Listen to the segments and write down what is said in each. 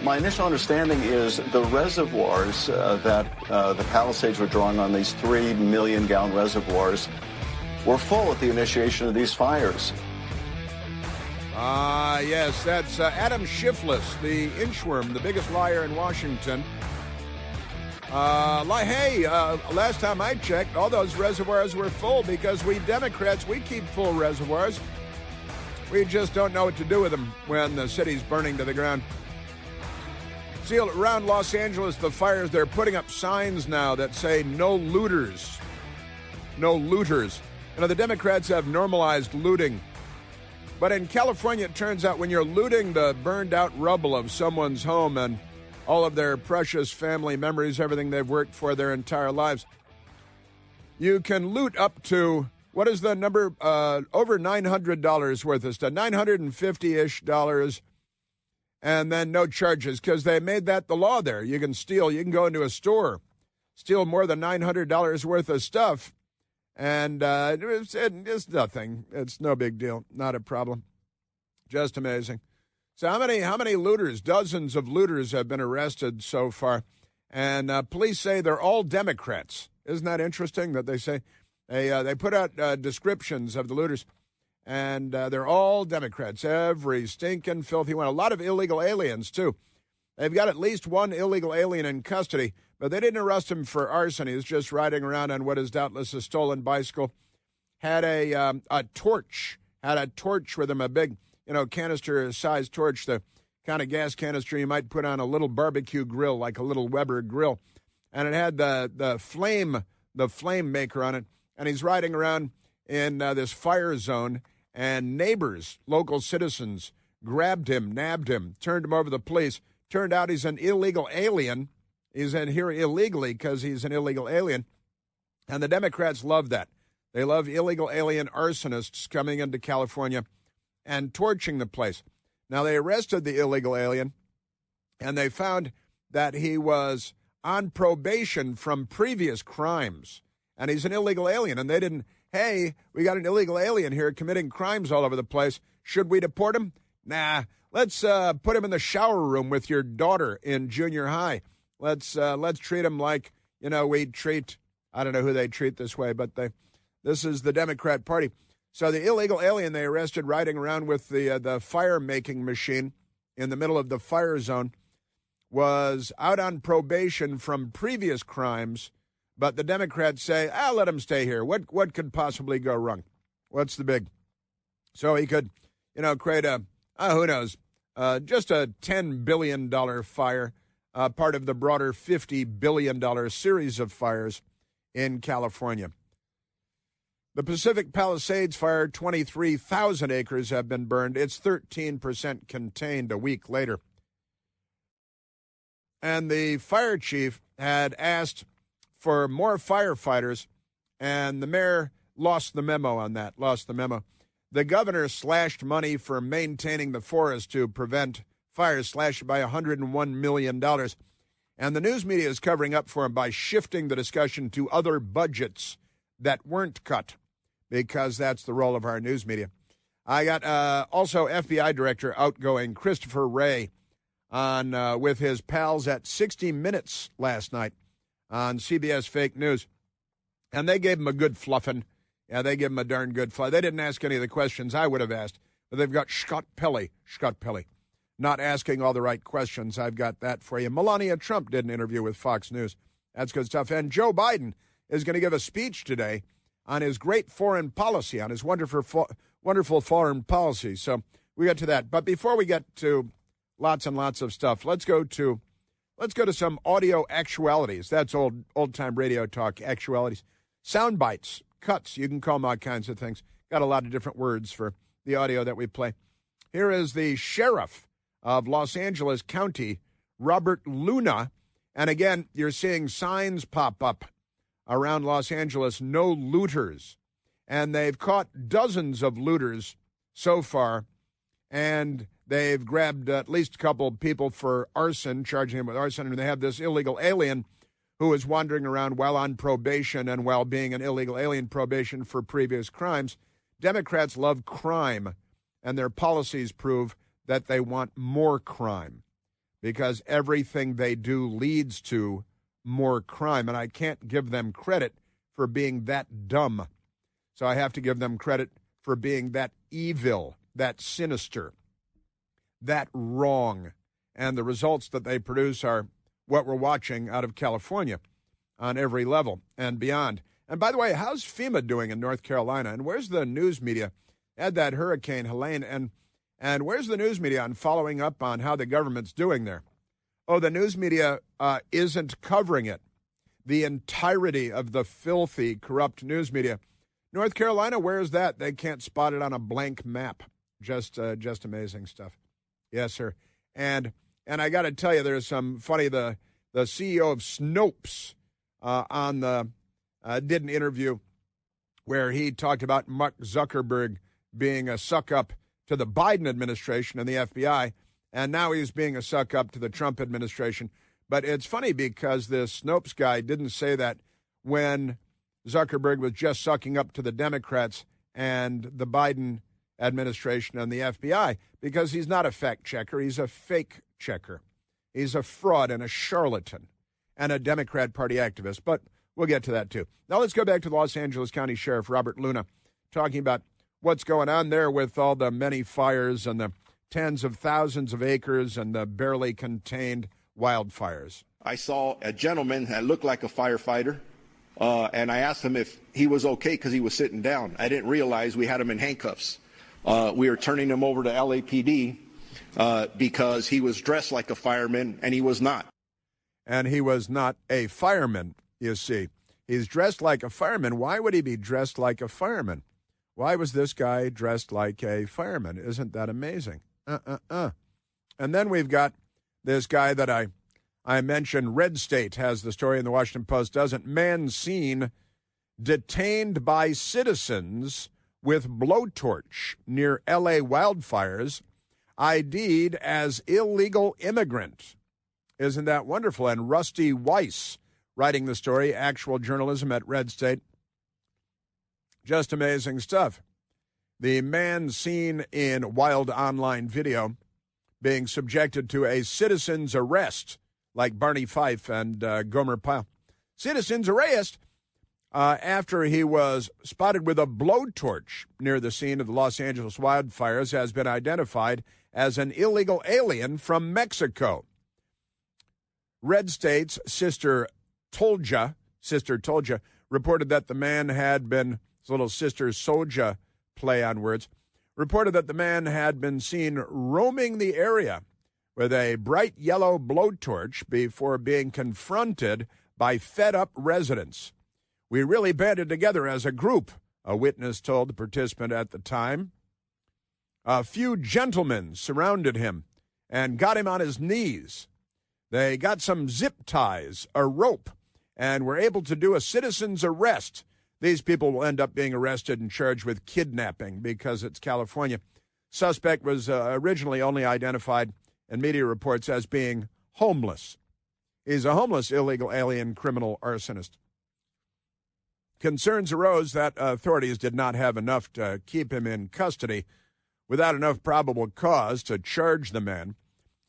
My initial understanding is the reservoirs that the Palisades were drawing on, these 3 million-gallon reservoirs, were full at the initiation of these fires. Yes, that's Adam Shifless, the inchworm, the biggest liar in Washington. Last time I checked, all those reservoirs were full because we Democrats, we keep full reservoirs. We just don't know what to do with them when the city's burning to the ground. See, around Los Angeles, the fires, they're putting up signs now that say no looters. No looters. You know, the Democrats have normalized looting. But in California, it turns out when you're looting the burned-out rubble of someone's home and all of their precious family memories, everything they've worked for their entire lives, you can loot up to, what is the number? Over $900 worth of stuff, $950-ish dollars, and then no charges, because they made that the law there. You can steal, you can go into a store, steal more than $900 worth of stuff, and it's nothing. It's no big deal. Not a problem. Just amazing. So how many looters, dozens of looters have been arrested so far? And police say they're all Democrats. Isn't that interesting that they say? They put out descriptions of the looters, and they're all Democrats. Every stinking, filthy one. A lot of illegal aliens, too. They've got at least one illegal alien in custody, but they didn't arrest him for arson. He was just riding around on what is doubtless a stolen bicycle. Had a torch. Had a torch with him, a big, canister-sized torch, the kind of gas canister you might put on a little barbecue grill, like a little Weber grill. And it had the flame maker on it. And he's riding around in this fire zone, and neighbors, local citizens, grabbed him, nabbed him, turned him over to the police. Turned out he's an illegal alien. He's in here illegally because he's an illegal alien. And the Democrats love that. They love illegal alien arsonists coming into California and torching the place. Now, they arrested the illegal alien, and they found that he was on probation from previous crimes. And he's an illegal alien. And they didn't, hey, we got an illegal alien here committing crimes all over the place. Should we deport him? Nah. Let's put him in the shower room with your daughter in junior high. Let's treat him like, we treat, I don't know who they treat this way, but this is the Democrat Party. So the illegal alien they arrested riding around with the fire-making machine in the middle of the fire zone was out on probation from previous crimes, but the Democrats say, let him stay here. What could possibly go wrong? What's the big? So he could, create who knows, just a $10 billion fire, part of the broader $50 billion series of fires in California. The Pacific Palisades fire, 23,000 acres have been burned. It's 13% contained a week later. And the fire chief had asked for more firefighters, and the mayor lost the memo on that, The governor slashed money for maintaining the forest to prevent fires, slashed by $101 million. And the news media is covering up for him by shifting the discussion to other budgets that weren't cut, because that's the role of our news media. I got also FBI Director outgoing Christopher Wray on with his pals at 60 Minutes last night on CBS Fake News. And they gave him a good fluffing. Yeah, they give him a darn good fly. They didn't ask any of the questions I would have asked, but they've got Scott Pelley, not asking all the right questions. I've got that for you. Melania Trump did an interview with Fox News. That's good stuff. And Joe Biden is going to give a speech today on his great foreign policy, on his wonderful foreign policy. So we get to that. But before we get to lots and lots of stuff, let's go to some audio actualities. That's old-time radio talk, actualities. Sound bites. Cuts, you can call them all kinds of things. Got a lot of different words for the audio that we play. Here is the sheriff of Los Angeles County, Robert Luna. And again, you're seeing signs pop up around Los Angeles, no looters. And they've caught dozens of looters so far. And they've grabbed at least a couple of people for arson, charging them with arson. And they have this illegal alien who is wandering around while on probation and while being an illegal alien probation for previous crimes. Democrats love crime, and their policies prove that they want more crime because everything they do leads to more crime. And I can't give them credit for being that dumb. So I have to give them credit for being that evil, that sinister, that wrong. And the results that they produce are what we're watching out of California on every level and beyond. And by the way, how's FEMA doing in North Carolina? And where's the news media? Had that Hurricane Helene, and where's the news media on following up on how the government's doing there? Oh, the news media isn't covering it. The entirety of the filthy, corrupt news media. North Carolina, where is that? They can't spot it on a blank map. Just amazing stuff. Yes, sir. And I got to tell you, there's some funny. The CEO of Snopes did an interview where he talked about Mark Zuckerberg being a suck-up to the Biden administration and the FBI, and now he's being a suck-up to the Trump administration. But it's funny because this Snopes guy didn't say that when Zuckerberg was just sucking up to the Democrats and the Biden administration and the FBI, because he's not a fact checker. He's a fake checker. He's a fraud and a charlatan and a Democrat Party activist. But we'll get to that, too. Now let's go back to Los Angeles County Sheriff Robert Luna talking about what's going on there with all the many fires and the tens of thousands of acres and the barely contained wildfires. I saw a gentleman that looked like a firefighter, and I asked him if he was okay because he was sitting down. I didn't realize we had him in handcuffs. We were turning him over to LAPD because he was dressed like a fireman, and he was not. And he was not a fireman, you see. He's dressed like a fireman. Why would he be dressed like a fireman? Why was this guy dressed like a fireman? Isn't that amazing? And then we've got this guy that I mentioned. Red State has the story in the Washington Post, doesn't? Man seen detained by citizens with blowtorch near L.A. wildfires, ID'd as illegal immigrant. Isn't that wonderful? And Rusty Weiss writing the story, actual journalism at Red State. Just amazing stuff. The man seen in wild online video being subjected to a citizen's arrest, like Barney Fife and Gomer Pyle. Citizen's arrest after he was spotted with a blowtorch near the scene of the Los Angeles wildfires, has been identified as an illegal alien from Mexico. Red State's Sister Tolja reported that the man had been, it's a little Sister Soja play on words, reported that the man had been seen roaming the area with a bright yellow blowtorch before being confronted by fed-up residents. We really banded together as a group, a witness told the participant at the time. A few gentlemen surrounded him and got him on his knees. They got some zip ties, a rope, and were able to do a citizen's arrest. These people will end up being arrested and charged with kidnapping because it's California. Suspect was originally only identified in media reports as being homeless. He's a homeless illegal alien criminal arsonist. Concerns arose that authorities did not have enough to keep him in custody without enough probable cause to charge the man.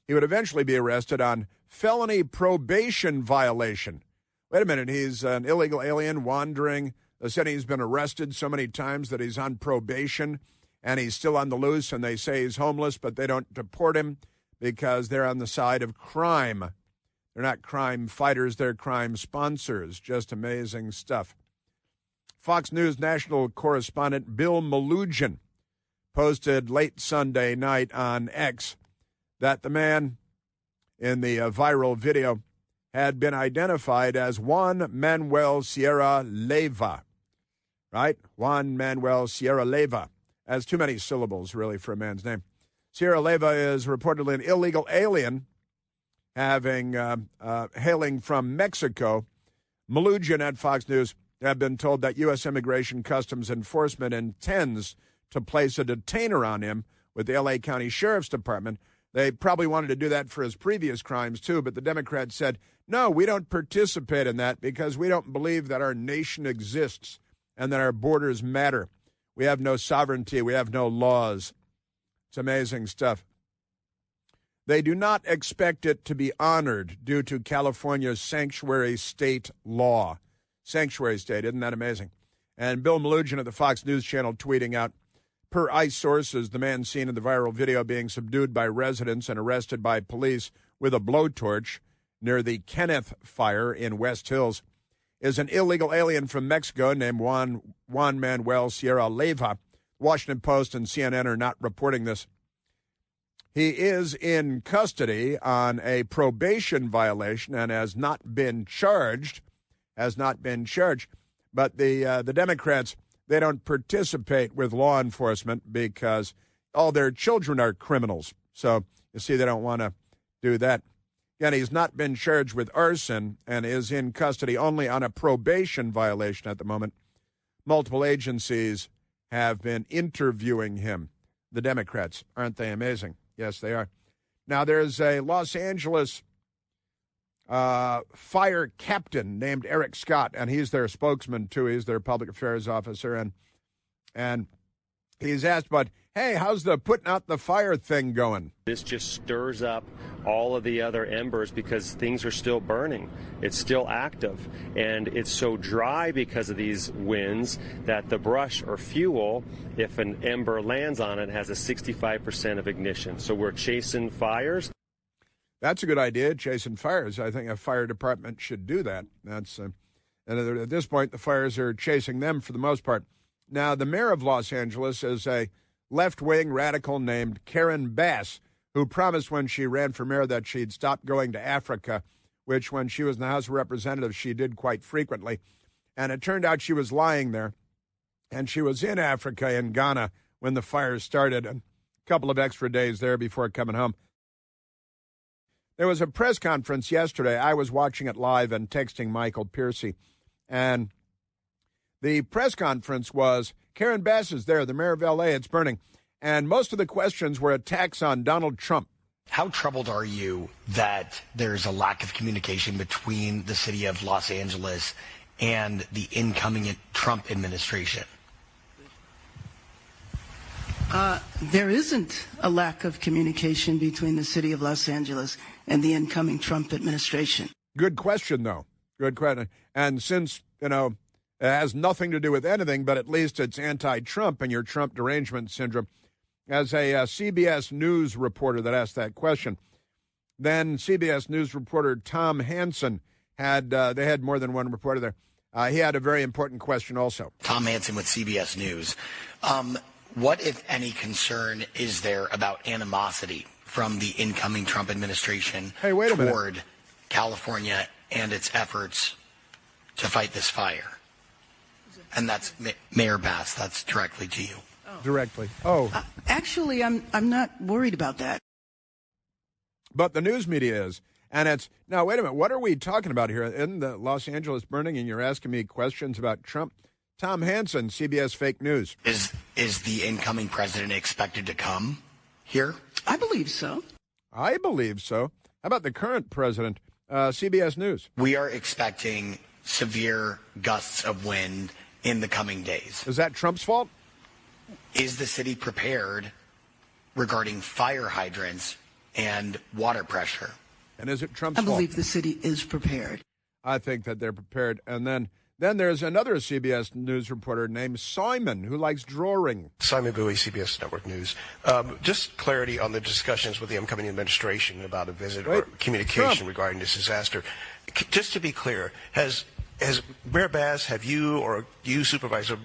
He would eventually be arrested on felony probation violation. Wait a minute, he's an illegal alien wandering. They said he's been arrested so many times that he's on probation and he's still on the loose, and they say he's homeless, but they don't deport him because they're on the side of crime. They're not crime fighters, they're crime sponsors. Just amazing stuff. Fox News national correspondent Bill Malugin posted late Sunday night on X that the man in the viral video had been identified as Juan Manuel Sierra Leyva, right? Juan Manuel Sierra Leyva. That's too many syllables, really, for a man's name. Sierra Leyva is reportedly an illegal alien hailing from Mexico. Malugin at Fox News have been told that U.S. Immigration Customs Enforcement intends to place a detainer on him with the L.A. County Sheriff's Department. They probably wanted to do that for his previous crimes, too, but the Democrats said, no, we don't participate in that because we don't believe that our nation exists and that our borders matter. We have no sovereignty. We have no laws. It's amazing stuff. They do not expect it to be honored due to California's sanctuary state law. Sanctuary state, isn't that amazing? And Bill Melugin of the Fox News Channel tweeting out, per ICE sources, the man seen in the viral video being subdued by residents and arrested by police with a blowtorch near the Kenneth Fire in West Hills is an illegal alien from Mexico named Juan Manuel Sierra Leyva. Washington Post and CNN are not reporting this. He is in custody on a probation violation and has not been charged. But the Democrats, they don't participate with law enforcement because all their children are criminals. So you see, they don't want to do that. Again, he's not been charged with arson and is in custody only on a probation violation at the moment. Multiple agencies have been interviewing him. The Democrats, aren't they amazing? Yes, they are. Now, there's a Los Angeles fire captain named Eric Scott, and he's their spokesman, too. He's their public affairs officer, and he's asked, but, hey, how's the putting out the fire thing going? This just stirs up all of the other embers because things are still burning. It's still active, and it's so dry because of these winds that the brush or fuel, if an ember lands on it, has a 65% of ignition. So we're chasing fires. That's a good idea, chasing fires. I think a fire department should do that. And at this point, the fires are chasing them for the most part. Now, the mayor of Los Angeles is a left-wing radical named Karen Bass, who promised when she ran for mayor that she'd stop going to Africa, which when she was in the House of Representatives, she did quite frequently. And it turned out she was lying there. And she was in Africa, in Ghana, when the fires started, and a couple of extra days there before coming home. There was a press conference yesterday. I was watching it live and texting Michael Piercy. And the press conference was, Karen Bass is there, the mayor of L.A., it's burning. And most of the questions were attacks on Donald Trump. How troubled are you that there's a lack of communication between the city of Los Angeles and the incoming Trump administration? There isn't a lack of communication between the city of Los Angeles and the incoming Trump administration. Good question, though. Good question. And since, it has nothing to do with anything, but at least it's anti-Trump and your Trump derangement syndrome. As a CBS News reporter that asked that question, then CBS News reporter Tom Hansen they had more than one reporter there. He had a very important question also. Tom Hansen with CBS News. What, if any, concern is there about animosity from the incoming Trump administration toward California and its efforts to fight this fire? And that's Mayor Bass. That's directly to you. Directly. Actually, I'm not worried about that. But the news media is. And it's, now, wait a minute, what are we talking about here? Isn't the Los Angeles burning and you're asking me questions about Trump? Tom Hansen, CBS Fake News. Is the incoming president expected to come here? I believe so. I believe so. How about the current president, CBS News? We are expecting severe gusts of wind in the coming days. Is that Trump's fault? Is the city prepared regarding fire hydrants and water pressure? And is it Trump's fault? I believe the city is prepared. I think that they're prepared. And then there's another CBS News reporter named Simon who likes drawing. Simon Bowie, CBS Network News. Just clarity on the discussions with the incoming administration about a visit or communication regarding this disaster. Just to be clear, has Mayor Bass, have you or you, Supervisor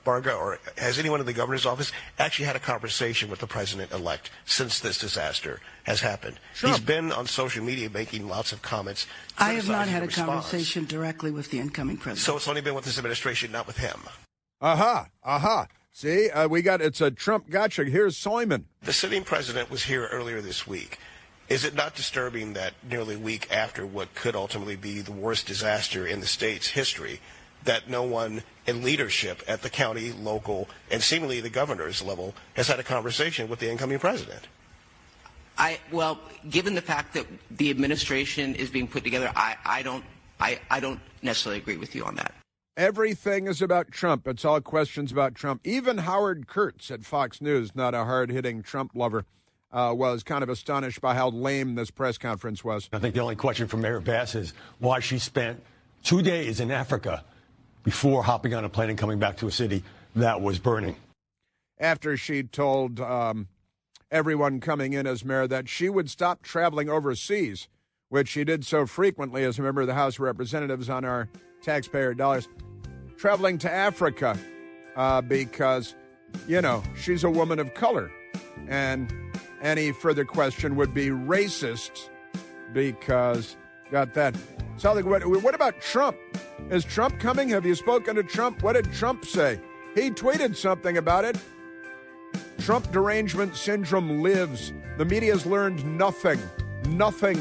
Barga, or has anyone in the governor's office actually had a conversation with the president-elect since this disaster has happened? He's been on social media making lots of comments. I have not had a conversation directly with the incoming president. So it's only been with this administration, not with him. See, it's a Trump gotcha. Here's Simon. The sitting president was here earlier this week. Is it not disturbing that nearly a week after what could ultimately be the worst disaster in the state's history, that no one in leadership at the county, local, and seemingly the governor's level has had a conversation with the incoming president? Well, given the fact that the administration is being put together, I don't necessarily agree with you on that. Everything is about Trump. It's all questions about Trump. Even Howard Kurtz at Fox News, not a hard-hitting Trump lover, was kind of astonished by how lame this press conference was. I think the only question for Mayor Bass is why she spent 2 days in Africa before hopping on a plane and coming back to a city that was burning. After she told everyone coming in as mayor that she would stop traveling overseas, which she did so frequently as a member of the House of Representatives on our taxpayer dollars, traveling to Africa because, she's a woman of color. And any further question would be racist because, got that. What about Trump? Is Trump coming? Have you spoken to Trump? What did Trump say? He tweeted something about it. Trump derangement syndrome lives. The media's learned nothing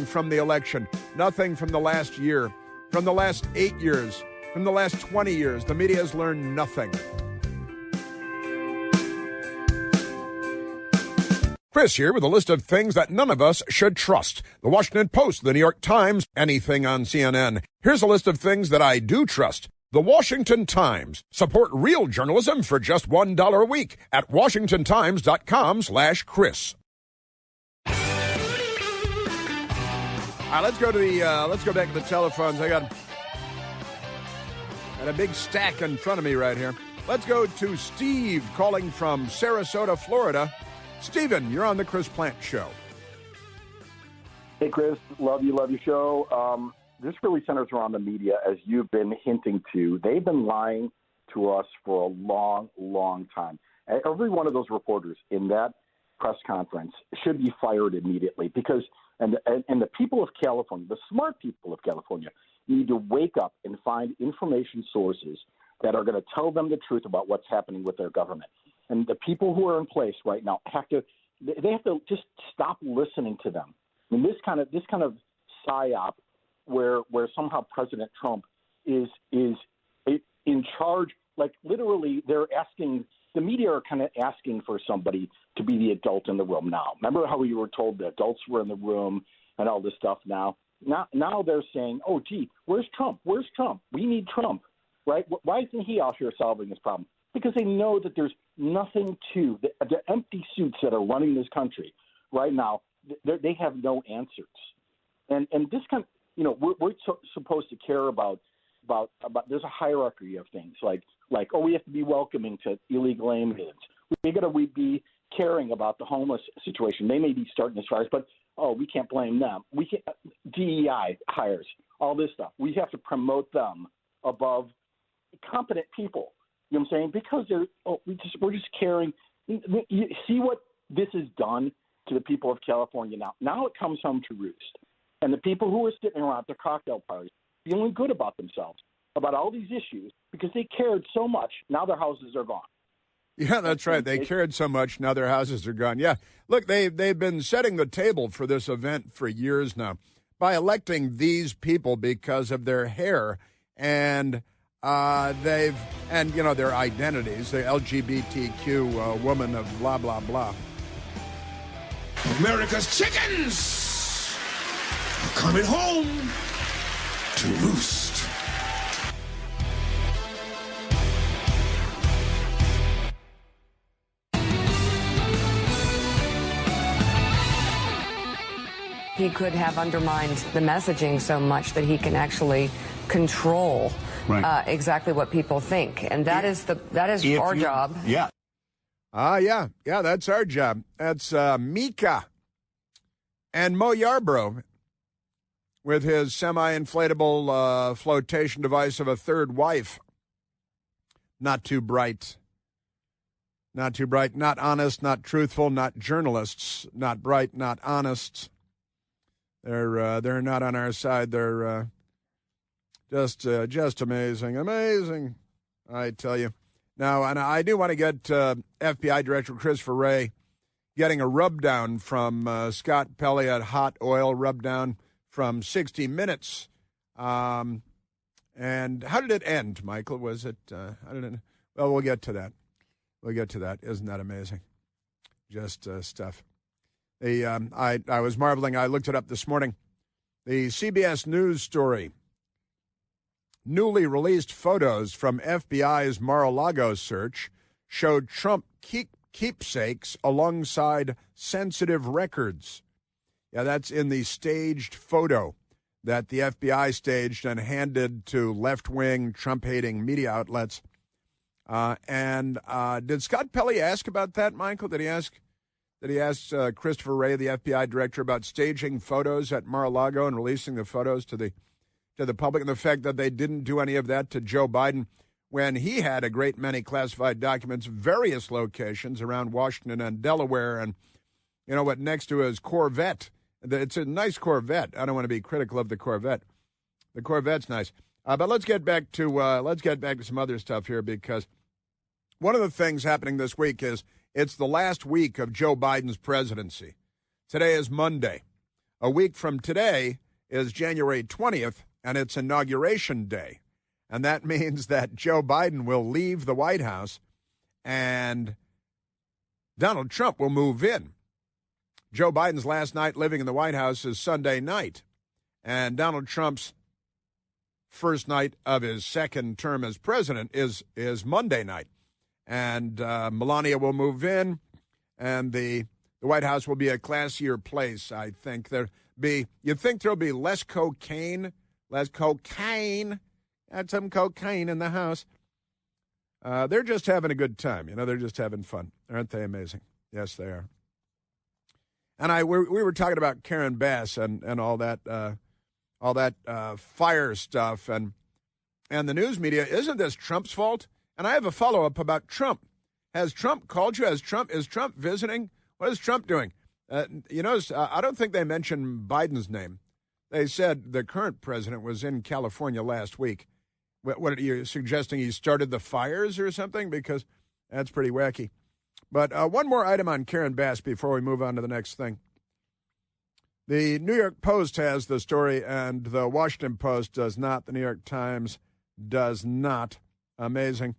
from the election, nothing from the last year, from the last 8 years, from the last 20 years. The media has learned nothing. Chris here with a list of things that none of us should trust. The Washington Post, the New York Times, anything on CNN. Here's a list of things that I do trust. The Washington Times. Support real journalism for just $1 a week at WashingtonTimes.com/Chris. All right, let's go back to the telephones. I got a big stack in front of me right here. Let's go to Steve calling from Sarasota, Florida. Stephen, you're on the Chris Plante Show. Hey, Chris. Love your show. This really centers around the media, as you've been hinting to. They've been lying to us for a long, long time. Every one of those reporters in that press conference should be fired immediately because and the people of California, the smart people of California, need to wake up and find information sources that are going to tell them the truth about what's happening with their government. And the people who are in place right now have to just stop listening to them. I mean, this kind of psyop where somehow President Trump is in charge, like literally the media are kind of asking for somebody to be the adult in the room now. Remember how we were told the adults were in the room and all this stuff now? Now they're saying, oh, gee, where's Trump? Where's Trump? We need Trump, right? Why isn't he out here solving this problem? Because they know that there's nothing to the empty suits that are running this country right now. They have no answers, and this kind of, we're supposed to care about. There's a hierarchy of things like we have to be welcoming to illegal aliens. We be caring about the homeless situation. They may be starting as far as, but we can't blame them. We can't, DEI hires, all this stuff. We have to promote them above competent people. You know what I'm saying? Because we're just caring. You see what this has done to the people of California now. Now it comes home to roost. And the people who are sitting around their cocktail parties feeling good about themselves, about all these issues, because they cared so much, now their houses are gone. Yeah, that's right. They cared so much, now their houses are gone. Yeah, look, they've been setting the table for this event for years now by electing these people because of their hair and their identities, the LGBTQ woman of blah, blah, blah. America's chickens are coming home to roost. He could have undermined the messaging so much that he can actually control exactly what people think, and that is our job. Yeah. Yeah, that's our job. That's Mika and Mo Yarbrough with his semi-inflatable flotation device of a third wife. Not too bright. Not too bright. Not honest. Not truthful. Not journalists. Not bright. Not honest. They're not on our side. They're just amazing, I tell you. Now, and I do want to get FBI Director Christopher Wray getting a rub-down from Scott Pelley at Hot Oil, rub-down from 60 Minutes. And how did it end, Michael? Was it, I don't know. Well, we'll get to that. Isn't that amazing? Just stuff. I was marveling. I looked it up this morning. The CBS News story. Newly released photos from FBI's Mar-a-Lago search showed Trump keepsakes alongside sensitive records. Yeah, that's in the staged photo that the FBI staged and handed to left-wing, Trump-hating media outlets. Did Scott Pelley ask about that, Michael? Did he ask Christopher Wray, the FBI director, about staging photos at Mar-a-Lago and releasing the photos to the public, and the fact that they didn't do any of that to Joe Biden when he had a great many classified documents, various locations around Washington and Delaware, and you know what, next to his Corvette. It's a nice Corvette. I don't want to be critical of the Corvette. The Corvette's nice. But let's get back to some other stuff here, because one of the things happening this week is it's the last week of Joe Biden's presidency. Today is Monday. A week from today is January 20th, and it's Inauguration Day. And that means that Joe Biden will leave the White House and Donald Trump will move in. Joe Biden's last night living in the White House is Sunday night, and Donald Trump's first night of his second term as president is Monday night. And Melania will move in, and the White House will be a classier place, I think. You'd think there'll be less cocaine, had some cocaine in the house. They're just having a good time. You know, they're just having fun. Aren't they amazing? Yes, they are. And we were talking about Karen Bass and all that fire stuff and the news media. Isn't this Trump's fault? And I have a follow-up about Trump. Has Trump called you? Is Trump visiting? What is Trump doing? You notice, I don't think they mentioned Biden's name. They said the current president was in California last week. What are you suggesting? He started the fires or something? Because that's pretty wacky. But one more item on Karen Bass before we move on to the next thing. The New York Post has the story, and the Washington Post does not. The New York Times does not. Amazing.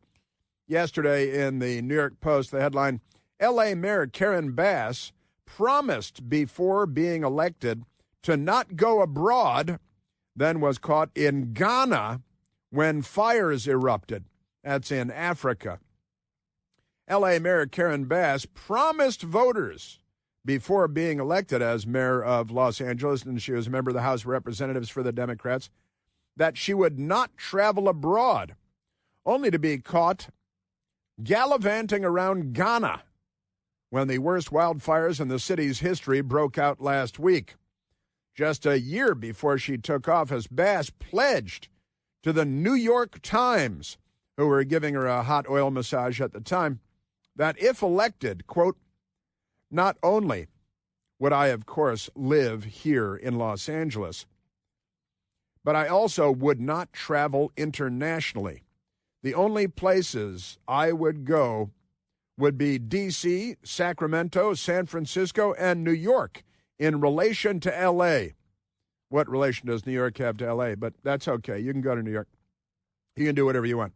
Yesterday in the New York Post, the headline, L.A. Mayor Karen Bass promised before being elected to not go abroad, then was caught in Ghana when fires erupted. That's in Africa. L.A. Mayor Karen Bass promised voters before being elected as mayor of Los Angeles, and she was a member of the House of Representatives for the Democrats, that she would not travel abroad, only to be caught gallivanting around Ghana when the worst wildfires in the city's history broke out last week. Just a year before she took office, Bass pledged to the New York Times, who were giving her a hot oil massage at the time, that if elected, quote, not only would I, of course, live here in Los Angeles, but I also would not travel internationally. The only places I would go would be D.C., Sacramento, San Francisco, and New York in relation to L.A. What relation does New York have to L.A.? But that's okay. You can go to New York. You can do whatever you want.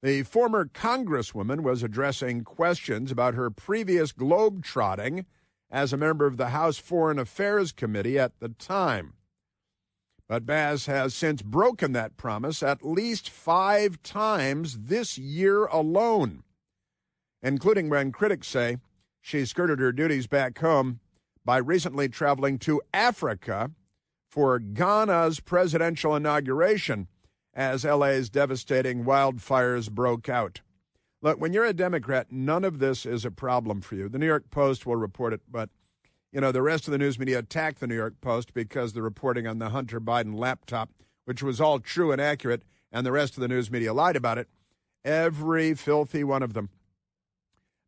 The former congresswoman was addressing questions about her previous globe-trotting as a member of the House Foreign Affairs Committee at the time. But Bass has since broken that promise at least 5 times this year alone, including when critics say she skirted her duties back home by recently traveling to Africa for Ghana's presidential inauguration as LA's devastating wildfires broke out. Look, when you're a Democrat, none of this is a problem for you. The New York Post will report it, but, you know, the rest of the news media attacked the New York Post because the reporting on the Hunter Biden laptop, which was all true and accurate, and the rest of the news media lied about it. Every filthy one of them.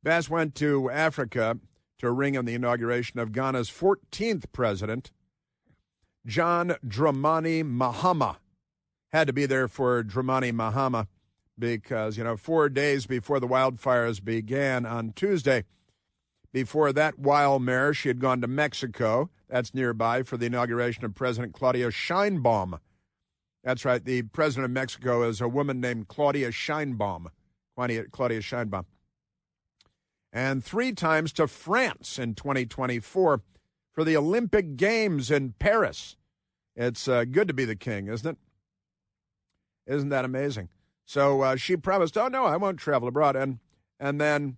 Bass went to Africa to ring in the inauguration of Ghana's 14th president, John Dramani Mahama. Had to be there for Dramani Mahama because, 4 days before the wildfires began on Tuesday, before that wild mare, she had gone to Mexico. That's nearby for the inauguration of President Claudia Sheinbaum. That's right. The president of Mexico is a woman named Claudia Sheinbaum. Claudia Sheinbaum. And 3 times to France in 2024 for the Olympic Games in Paris. It's good to be the king, isn't it? Isn't that amazing? So she promised, oh, no, I won't travel abroad. And then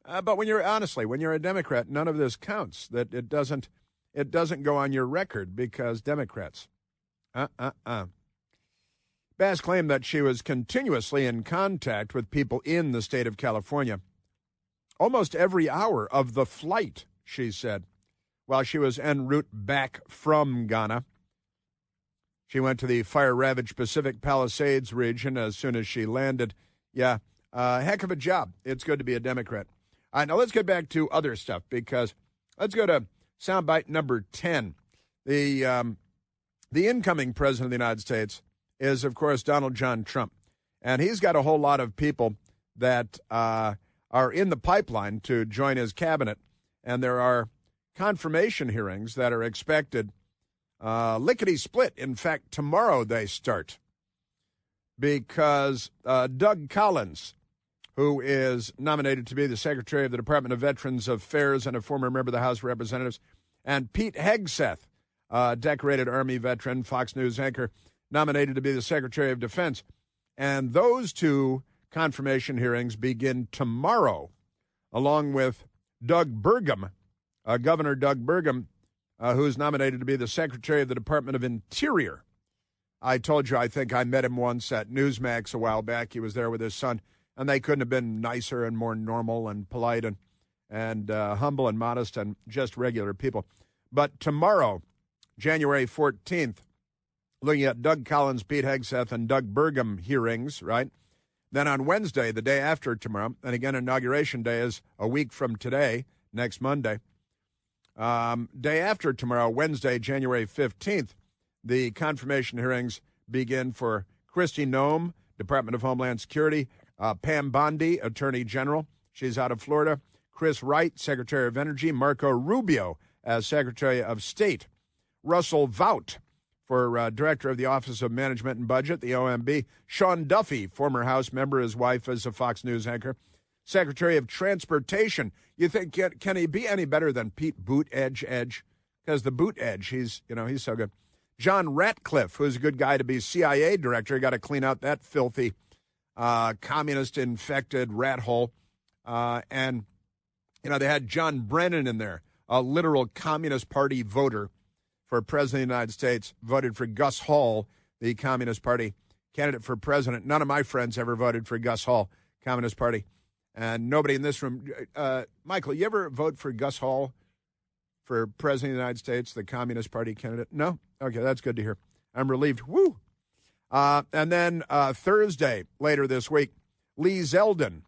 But when you're a Democrat, none of this counts. That it doesn't go on your record because Democrats. Bass claimed that she was continuously in contact with people in the state of California. Almost every hour of the flight, she said, while she was en route back from Ghana. She went to the fire-ravaged Pacific Palisades region as soon as she landed. Yeah, heck of a job. It's good to be a Democrat. All right, now let's get back to other stuff because let's go to soundbite number 10. The incoming president of the United States is, of course, Donald John Trump. And he's got a whole lot of people that are in the pipeline to join his cabinet. And there are confirmation hearings that are expected lickety-split. In fact, tomorrow they start because Doug Collins, who is nominated to be the Secretary of the Department of Veterans Affairs and a former member of the House of Representatives, and Pete Hegseth, decorated Army veteran, Fox News anchor, nominated to be the Secretary of Defense. And those two confirmation hearings begin tomorrow, along with Doug Burgum, Governor Doug Burgum, who is nominated to be the Secretary of the Department of Interior. I told you, I think I met him once at Newsmax a while back. He was there with his son, and they couldn't have been nicer and more normal and polite and humble and modest and just regular people. But tomorrow, January 14th, looking at Doug Collins, Pete Hegseth, and Doug Burgum hearings, right? Then on Wednesday, the day after tomorrow, and again, Inauguration Day is a week from today, next Monday. Day after tomorrow, Wednesday, January 15th, the confirmation hearings begin for Kristi Noem, Department of Homeland Security, Pam Bondi, Attorney General. She's out of Florida. Chris Wright, Secretary of Energy. Marco Rubio as Secretary of State. Russell Vought for Director of the Office of Management and Budget, the OMB. Sean Duffy, former House member, his wife is a Fox News anchor. Secretary of Transportation. You think, can he be any better than Pete Buttigieg? Because the Buttigieg, he's so good. John Ratcliffe, who's a good guy to be CIA director. Got to clean out that filthy communist-infected rat hole. And, they had John Brennan in there, a literal Communist Party voter for President of the United States, voted for Gus Hall, the Communist Party candidate for president. None of my friends ever voted for Gus Hall, Communist Party. And nobody in this room, Michael, you ever vote for Gus Hall for President of the United States, the Communist Party candidate? No? Okay, that's good to hear. I'm relieved. Woo! And then Thursday, later this week, Lee Zeldin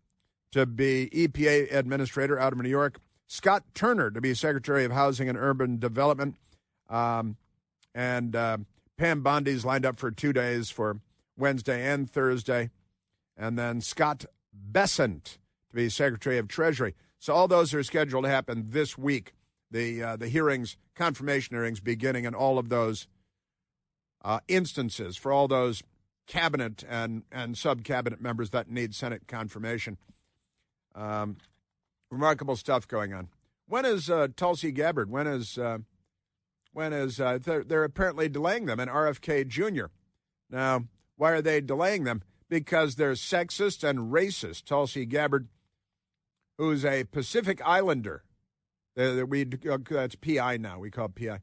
to be EPA administrator out of New York. Scott Turner to be Secretary of Housing and Urban Development. And Pam Bondi's lined up for 2 days for Wednesday and Thursday. And then Scott Bessent to be Secretary of Treasury. So all those are scheduled to happen this week. The hearings, confirmation hearings beginning in all of those instances for all those cabinet and sub-cabinet members that need Senate confirmation. Remarkable stuff going on. When is Tulsi Gabbard? When is they're apparently delaying them, and RFK Jr. Now, why are they delaying them? Because they're sexist and racist. Tulsi Gabbard, who's a Pacific Islander. That's PI now. We call it PI.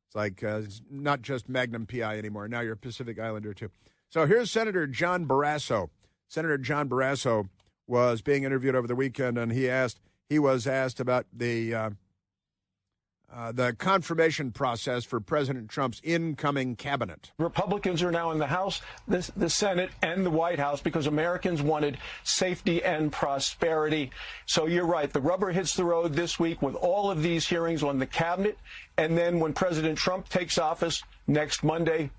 It's like it's not just Magnum PI anymore. Now you're a Pacific Islander, too. So here's Senator John Barrasso. Senator John Barrasso was being interviewed over the weekend, and he was asked about the confirmation process for President Trump's incoming cabinet. Republicans are now in the House, the Senate, and the White House because Americans wanted safety and prosperity. So you're right. The rubber hits the road this week with all of these hearings on the cabinet. And then when President Trump takes office next Monday,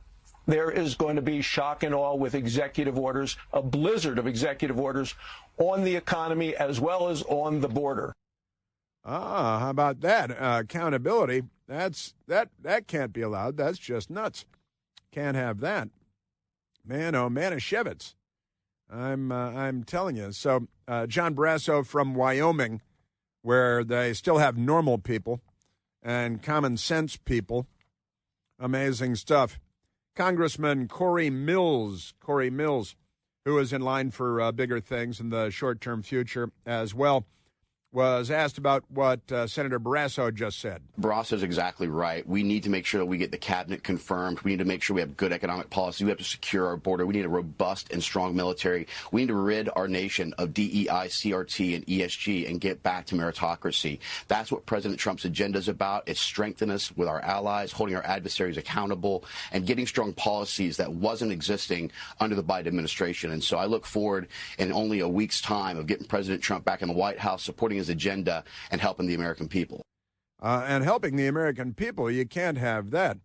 there is going to be shock and awe with executive orders, a blizzard of executive orders on the economy as well as on the border. How about that? Accountability. That can't be allowed. That's just nuts. Can't have that. Man, oh, Manischewitz. I'm telling you. So John Barrasso from Wyoming, where they still have normal people and common sense people. Amazing stuff. Congressman Corey Mills, who is in line for bigger things in the short-term future as well. was asked about what Senator Barrasso just said. Barrasso's exactly right. We need to make sure that we get the cabinet confirmed. We need to make sure we have good economic policy. We have to secure our border. We need a robust and strong military. We need to rid our nation of DEI, CRT, and ESG and get back to meritocracy. That's what President Trump's agenda is about. It's strengthening us with our allies, holding our adversaries accountable, and getting strong policies that wasn't existing under the Biden administration. And so I look forward in only a week's time of getting President Trump back in the White House, supporting his agenda and helping the American people. And helping the American people, you can't have that.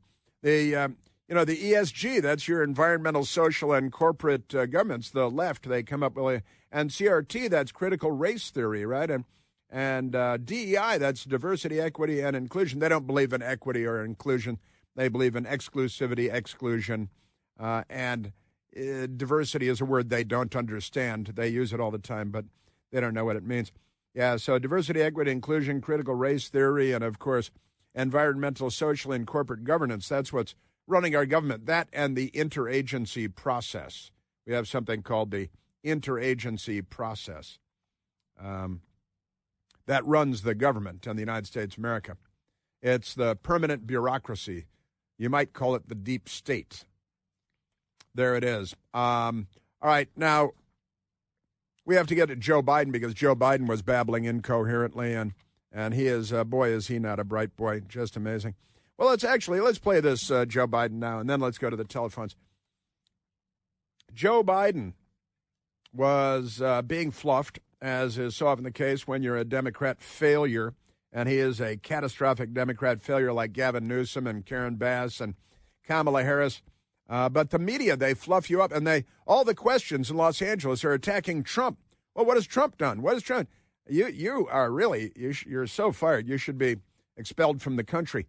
The ESG, that's your environmental, social, and corporate governments, the left, they come up with, and CRT, that's critical race theory, right? And DEI, that's diversity, equity, and inclusion. They don't believe in equity or inclusion. They believe in exclusivity, exclusion, and diversity is a word they don't understand. They use it all the time, but they don't know what it means. Yeah, so diversity, equity, inclusion, critical race theory, and, of course, environmental, social, and corporate governance. That's what's running our government, that and the interagency process. We have something called the interagency process that runs the government in the United States of America. It's the permanent bureaucracy. You might call it the deep state. There it is. All right, now, we have to get to Joe Biden because Joe Biden was babbling incoherently, and he is, boy, is he not a bright boy. Just amazing. Well, let's play this Joe Biden now, and then let's go to the telephones. Joe Biden was being fluffed, as is so often the case when you're a Democrat failure, and he is a catastrophic Democrat failure like Gavin Newsom and Karen Bass and Kamala Harris. But the media, they fluff you up, and all the questions in Los Angeles are attacking Trump. Well, what has Trump done? What has Trump? You are really, you're so fired. You should be expelled from the country.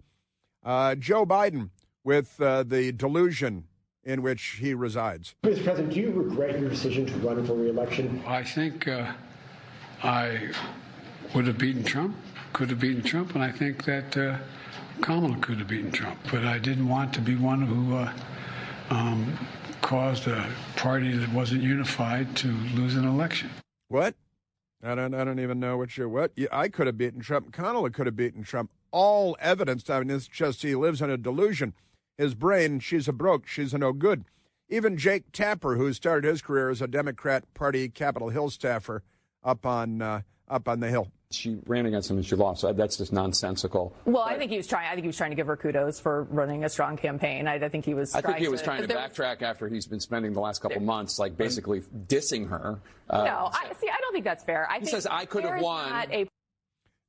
Joe Biden with the delusion in which he resides. Mr. President, do you regret your decision to run for re-election? I think I would have beaten Trump, could have beaten Trump, and I think that Kamala could have beaten Trump. But I didn't want to be one who caused a party that wasn't unified to lose an election. What? I don't even know what. I could have beaten Trump. Kamala could have beaten Trump. All evidence. I mean, it's just he lives in a delusion. His brain, she's a broke. She's a no good. Even Jake Tapper, who started his career as a Democrat Party Capitol Hill staffer up on the Hill. She ran against him and she lost. So that's just nonsensical. Well, I think he was trying to give her kudos for running a strong campaign. I think he was. I think he was trying to backtrack after he's been spending the last couple of months, like basically dissing her. No, I don't think that's fair. He says I could have won.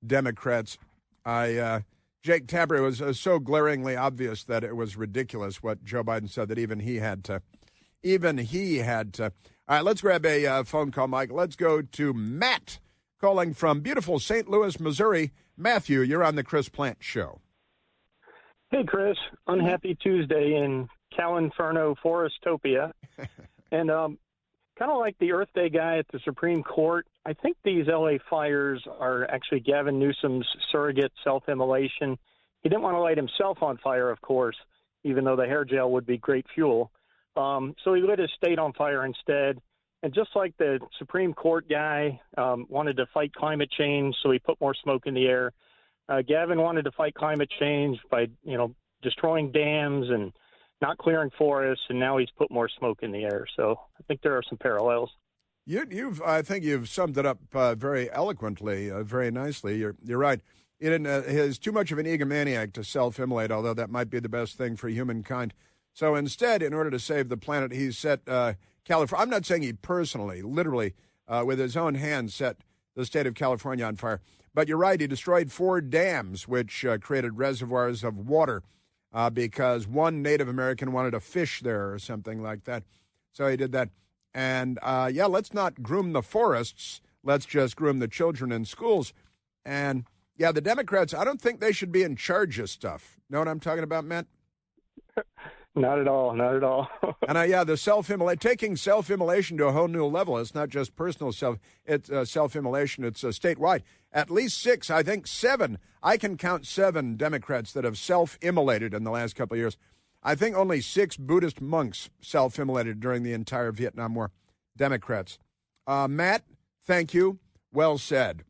Democrats, Jake Tapper, was so glaringly obvious that it was ridiculous what Joe Biden said that even he had to. All right, let's grab a phone call, Mike. Let's go to Matt, calling from beautiful St. Louis, Missouri. Matthew, you're on the Chris Plante Show. Hey, Chris. Unhappy Tuesday in Calinferno, Forestopia. And kind of like the Earth Day guy at the Supreme Court, I think these L.A. fires are actually Gavin Newsom's surrogate self-immolation. He didn't want to light himself on fire, of course, even though the hair gel would be great fuel. So he lit his state on fire instead. And just like the Supreme Court guy wanted to fight climate change, so he put more smoke in the air, Gavin wanted to fight climate change by, destroying dams and not clearing forests, and now he's put more smoke in the air. So I think there are some parallels. I think you've summed it up very eloquently, very nicely. You're right. He's too much of an egomaniac to self-immolate, although that might be the best thing for humankind. So instead, in order to save the planet, he set California. I'm not saying he personally, literally, with his own hands, set the state of California on fire. But you're right. He destroyed 4 dams, which created reservoirs of water because one Native American wanted to fish there or something like that. So he did that. And, let's not groom the forests. Let's just groom the children in schools. And, the Democrats, I don't think they should be in charge of stuff. Know what I'm talking about, Matt? Not at all. Not at all. And the taking self-immolation to a whole new level. It's not just personal self-immolation. It's statewide. At least 6, I think 7. I can count 7 Democrats that have self-immolated in the last couple of years. I think only 6 Buddhist monks self-immolated during the entire Vietnam War. Democrats. Matt, thank you. Well said.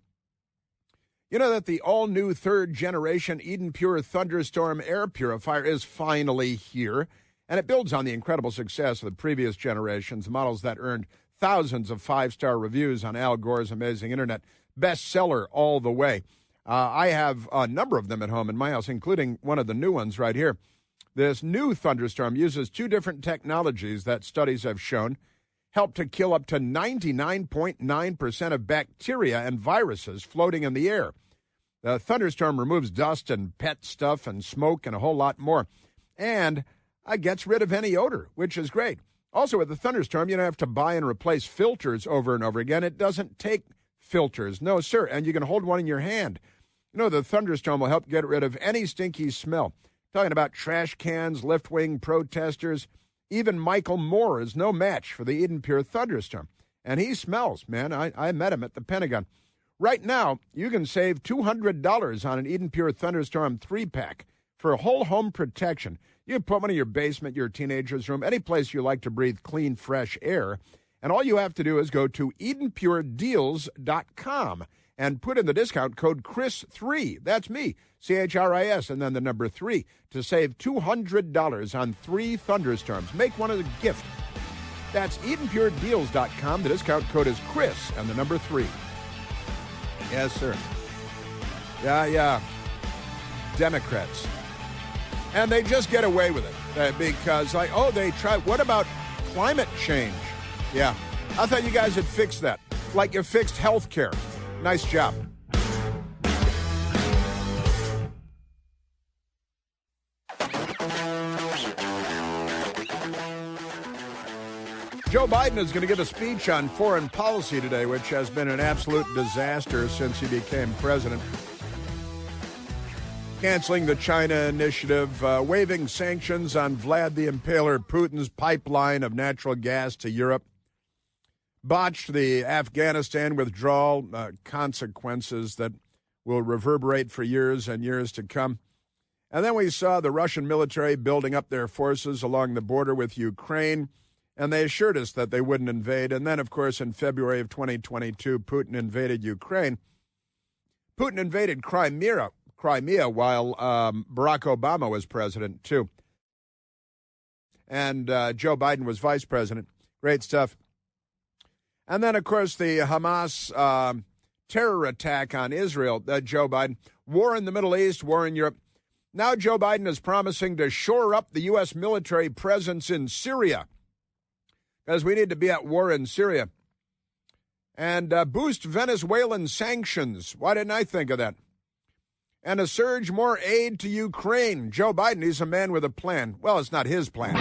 You know that the all-new third-generation Eden Pure Thunderstorm air purifier is finally here, and it builds on the incredible success of the previous generations, models that earned thousands of five-star reviews on Al Gore's Amazing Internet. Bestseller all the way. I have a number of them at home in my house, including one of the new ones right here. This new Thunderstorm uses two different technologies that studies have shown help to kill up to 99.9% of bacteria and viruses floating in the air. The Thunderstorm removes dust and pet stuff and smoke and a whole lot more, and gets rid of any odor, which is great. Also, with the Thunderstorm, you don't have to buy and replace filters over and over again. It doesn't take filters. No, sir, and you can hold one in your hand. You know, the Thunderstorm will help get rid of any stinky smell. Talking about trash cans, lift-wing protesters. Even Michael Moore is no match for the Eden Pure Thunderstorm. And he smells, man. I met him at the Pentagon. Right now, you can save $200 on an Eden Pure Thunderstorm 3-pack for whole home protection. You can put one in your basement, your teenager's room, any place you like to breathe clean, fresh air. And all you have to do is go to EdenPureDeals.com and put in the discount code Chris3. That's me, CHRIS, and then the number 3 to save $200 on 3 Thunderstorms. Make one as a gift. That's EdenPureDeals.com. The discount code is Chris and the number 3. Yes, sir. Yeah. Democrats. And they just get away with it because, they try. What about climate change? Yeah. I thought you guys had fixed that. Like you fixed health care. Nice job. Joe Biden is going to give a speech on foreign policy today, which has been an absolute disaster since he became president. Canceling the China initiative, waiving sanctions on Vlad the Impaler Putin's pipeline of natural gas to Europe, botched the Afghanistan withdrawal, consequences that will reverberate for years and years to come. And then we saw the Russian military building up their forces along the border with Ukraine, and they assured us that they wouldn't invade. And then, of course, in February of 2022, Putin invaded Ukraine. Putin invaded Crimea while Barack Obama was president, too. And Joe Biden was vice president. Great stuff. And then, of course, the Hamas terror attack on Israel, Joe Biden. War in the Middle East, war in Europe. Now Joe Biden is promising to shore up the U.S. military presence in Syria, because we need to be at war in Syria. And boost Venezuelan sanctions. Why didn't I think of that? And a surge more aid to Ukraine. Joe Biden, he's a man with a plan. Well, it's not his plan.